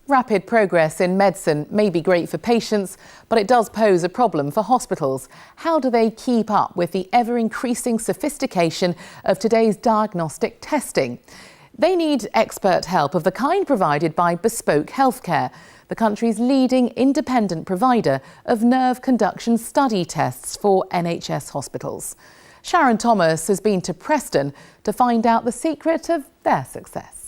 Rapid progress in medicine may be great for patients, but it does pose a problem for hospitals. How do they keep up with the ever-increasing sophistication of today's diagnostic testing? They need expert help of the kind provided by Bespoke Healthcare, the country's leading independent provider of nerve conduction study tests for NHS hospitals. Sharon Thomas has been to Preston to find out the secret of their success.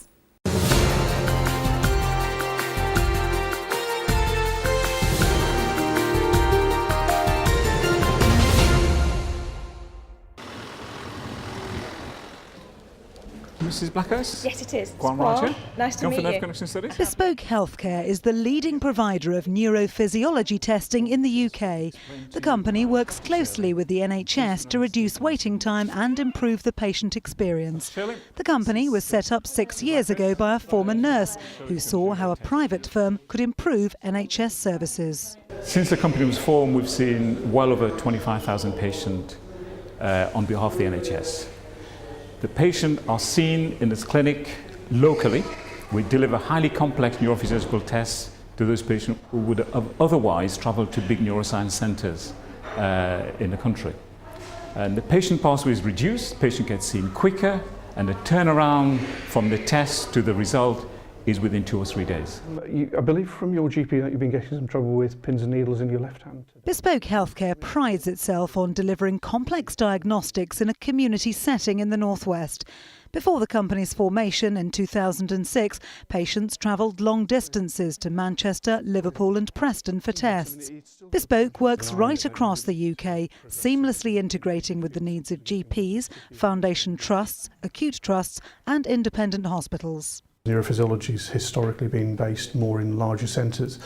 Mrs. Blackhurst? Yes, it is. Go on, Roger. Nice to meet Nerve you. Conduction Studies? Bespoke Healthcare is the leading provider of neurophysiology testing in the UK. The company works closely with the NHS to reduce waiting time and improve the patient experience. The company was set up 6 years ago by a former nurse who saw how a private firm could improve NHS services. Since the company was formed, we've seen well over 25,000 patients on behalf of the NHS. The patients are seen in this clinic locally. We deliver highly complex neurophysiological tests to those patients who would have otherwise travelled to big neuroscience centres in the country. And the patient pathway is reduced, the patient gets seen quicker, and the turnaround from the test to the result is within 2 or 3 days. I believe from your GP that you've been getting some trouble with pins and needles in your left hand. Bespoke Healthcare prides itself on delivering complex diagnostics in a community setting in the northwest. Before the company's formation in 2006, patients travelled long distances to Manchester, Liverpool and Preston for tests. Bespoke works right across the UK, seamlessly integrating with the needs of GPs, foundation trusts, acute trusts and independent hospitals. Neurophysiology has historically been based more in larger centres,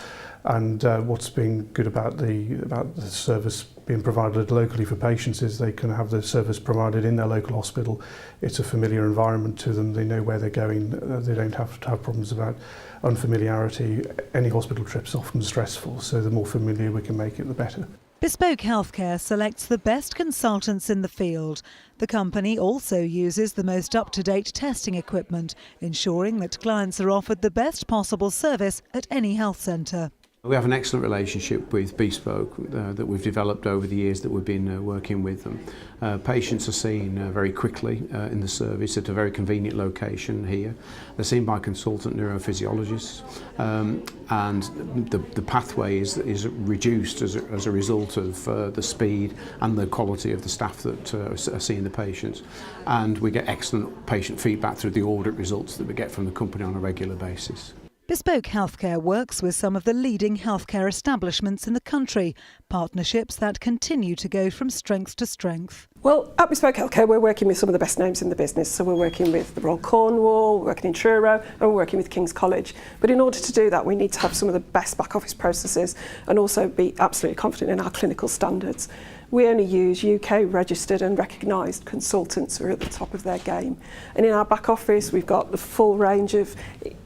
and what's been good about the service being provided locally for patients is they can have the service provided in their local hospital. It's a familiar environment to them, they know where they're going, they don't have to have problems about unfamiliarity. Any hospital trip's often stressful, so the more familiar we can make it, the better. Bespoke Healthcare selects the best consultants in the field. The company also uses the most up-to-date testing equipment, ensuring that clients are offered the best possible service at any health centre. We have an excellent relationship with Bespoke that we've developed over the years that we've been working with them. Patients are seen very quickly in the service at a very convenient location here. They're seen by consultant neurophysiologists, and the pathway is reduced as a result of the speed and the quality of the staff that are seeing the patients. And we get excellent patient feedback through the audit results that we get from the company on a regular basis. Bespoke Healthcare works with some of the leading healthcare establishments in the country, partnerships that continue to go from strength to strength. Well, at Bespoke Healthcare, we're working with some of the best names in the business. So we're working with the Royal Cornwall, we're working in Truro, and we're working with King's College. But in order to do that, we need to have some of the best back office processes and also be absolutely confident in our clinical standards. We only use UK registered and recognised consultants who are at the top of their game. And in our back office, we've got the full range of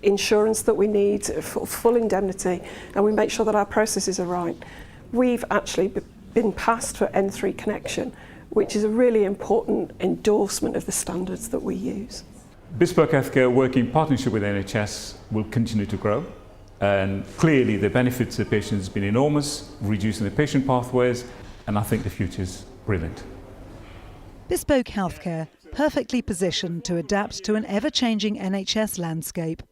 insurance that we need, full indemnity, and we make sure that our processes are right. We've actually been passed for N3 connection, which is a really important endorsement of the standards that we use. Bespoke Healthcare, working in partnership with NHS, will continue to grow. And clearly the benefits to patients have been enormous, reducing the patient pathways, and I think the future is brilliant. Bespoke Healthcare, perfectly positioned to adapt to an ever-changing NHS landscape.